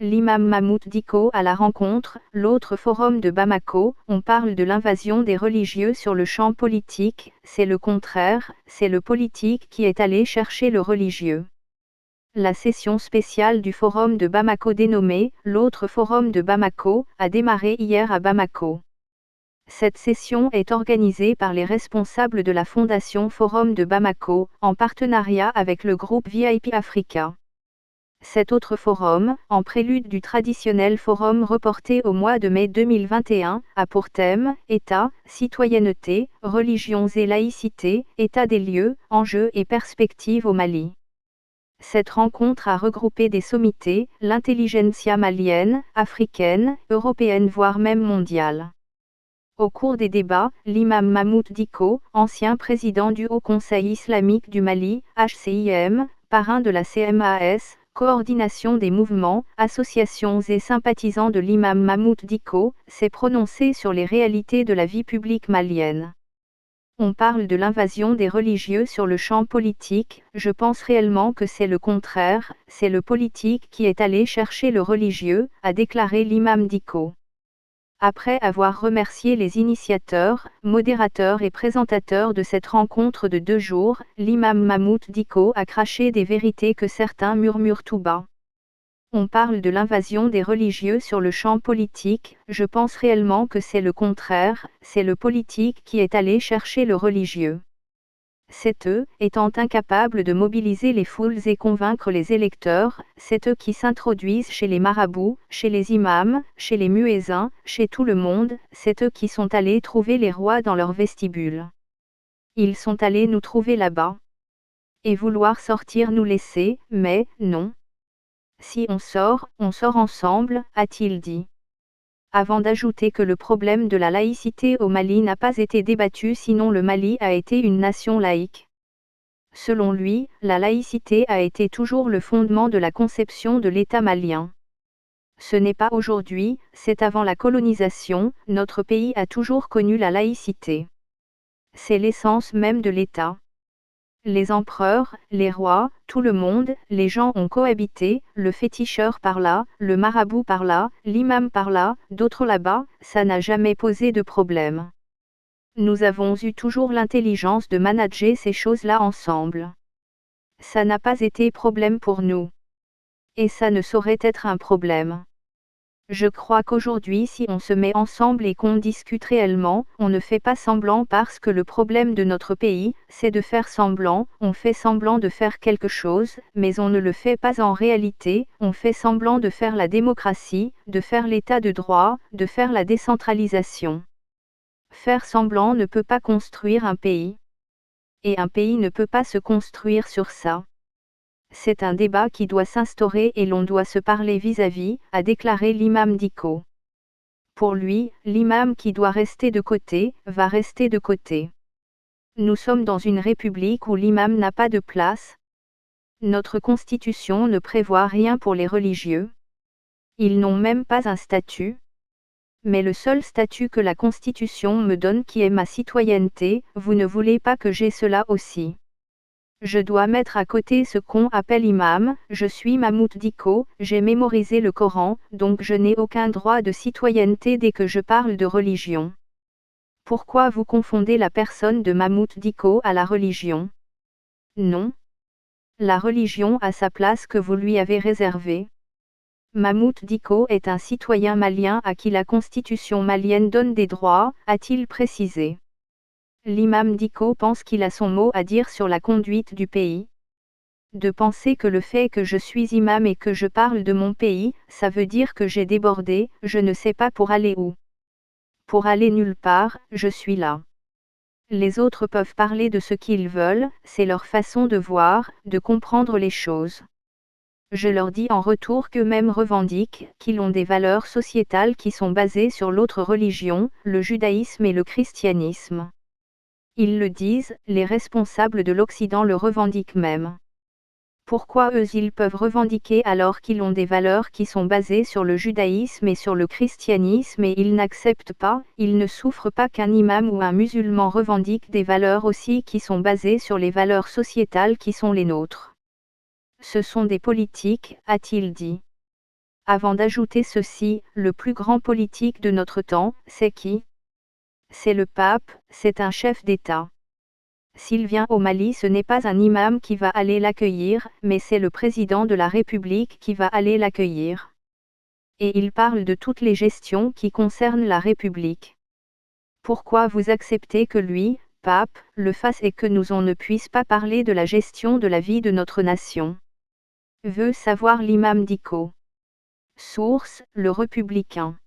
L'imam Mahmoud Dicko à la rencontre, l'autre forum de Bamako, on parle de l'invasion des religieux sur le champ politique, c'est le contraire, c'est le politique qui est allé chercher le religieux. La session spéciale du forum de Bamako dénommée « L'autre forum de Bamako » a démarré hier à Bamako. Cette session est organisée par les responsables de la Fondation Forum de Bamako, en partenariat avec le groupe VIP Africa. Cet autre forum, en prélude du traditionnel forum reporté au mois de mai 2021, a pour thème « État, citoyenneté, religions et laïcité, état des lieux, enjeux et perspectives au Mali ». Cette rencontre a regroupé des sommités, l'intelligentsia malienne, africaine, européenne voire même mondiale. Au cours des débats, l'imam Mahmoud Dicko, ancien président du Haut Conseil islamique du Mali, HCIM, parrain de la CMAS, coordination des mouvements, associations et sympathisants de l'imam Mahmoud Dicko, s'est prononcé sur les réalités de la vie publique malienne. On parle de l'invasion des religieux sur le champ politique, je pense réellement que c'est le contraire, c'est le politique qui est allé chercher le religieux, a déclaré l'imam Dicko. Après avoir remercié les initiateurs, modérateurs et présentateurs de cette rencontre de 2 jours, l'imam Mahmoud Dicko a craché des vérités que certains murmurent tout bas. On parle de l'invasion des religieux sur le champ politique, je pense réellement que c'est le contraire, c'est le politique qui est allé chercher le religieux. C'est eux, étant incapables de mobiliser les foules et convaincre les électeurs, c'est eux qui s'introduisent chez les marabouts, chez les imams, chez les muezzins, chez tout le monde, c'est eux qui sont allés trouver les rois dans leur vestibule. Ils sont allés nous trouver là-bas. Et vouloir sortir nous laisser, mais, non. Si on sort ensemble, a-t-il dit. Avant d'ajouter que le problème de la laïcité au Mali n'a pas été débattu sinon le Mali a été une nation laïque. Selon lui, la laïcité a été toujours le fondement de la conception de l'État malien. Ce n'est pas aujourd'hui, c'est avant la colonisation, notre pays a toujours connu la laïcité. C'est l'essence même de l'État. Les empereurs, les rois, tout le monde, les gens ont cohabité, le féticheur par là, le marabout par là, l'imam par là, d'autres là-bas, ça n'a jamais posé de problème. Nous avons eu toujours l'intelligence de manager ces choses-là ensemble. Ça n'a pas été problème pour nous. Et ça ne saurait être un problème. Je crois qu'aujourd'hui si on se met ensemble et qu'on discute réellement, on ne fait pas semblant parce que le problème de notre pays, c'est de faire semblant, on fait semblant de faire quelque chose, mais on ne le fait pas en réalité, on fait semblant de faire la démocratie, de faire l'état de droit, de faire la décentralisation. Faire semblant ne peut pas construire un pays. Et un pays ne peut pas se construire sur ça. C'est un débat qui doit s'instaurer et l'on doit se parler vis-à-vis, a déclaré l'imam Dicko. Pour lui, l'imam qui doit rester de côté, va rester de côté. Nous sommes dans une république où l'imam n'a pas de place. Notre constitution ne prévoit rien pour les religieux. Ils n'ont même pas un statut. Mais le seul statut que la constitution me donne qui est ma citoyenneté, vous ne voulez pas que j'aie cela aussi. Je dois mettre à côté ce qu'on appelle imam, je suis Mahmoud Dicko, j'ai mémorisé le Coran, donc je n'ai aucun droit de citoyenneté dès que je parle de religion. Pourquoi vous confondez la personne de Mahmoud Dicko à la religion? Non. La religion a sa place que vous lui avez réservée. Mahmoud Dicko est un citoyen malien à qui la constitution malienne donne des droits, a-t-il précisé. L'imam Dicko pense qu'il a son mot à dire sur la conduite du pays. De penser que le fait que je suis imam et que je parle de mon pays, ça veut dire que j'ai débordé, je ne sais pas pour aller où. Pour aller nulle part, je suis là. Les autres peuvent parler de ce qu'ils veulent, c'est leur façon de voir, de comprendre les choses. Je leur dis en retour qu'eux-mêmes revendiquent, qu'ils ont des valeurs sociétales qui sont basées sur l'autre religion, le judaïsme et le christianisme. Ils le disent, les responsables de l'Occident le revendiquent même. Pourquoi eux ils peuvent revendiquer alors qu'ils ont des valeurs qui sont basées sur le judaïsme et sur le christianisme et ils n'acceptent pas, ils ne souffrent pas qu'un imam ou un musulman revendique des valeurs aussi qui sont basées sur les valeurs sociétales qui sont les nôtres. Ce sont des politiques, a-t-il dit. Avant d'ajouter ceci, le plus grand politique de notre temps, c'est qui? C'est le pape, c'est un chef d'État. S'il vient au Mali, ce n'est pas un imam qui va aller l'accueillir, mais c'est le président de la République qui va aller l'accueillir. Et il parle de toutes les gestions qui concernent la République. Pourquoi vous acceptez que lui, pape, le fasse et que nous on ne puisse pas parler de la gestion de la vie de notre nation? Veut savoir l'imam Dicko. Source, Le Républicain.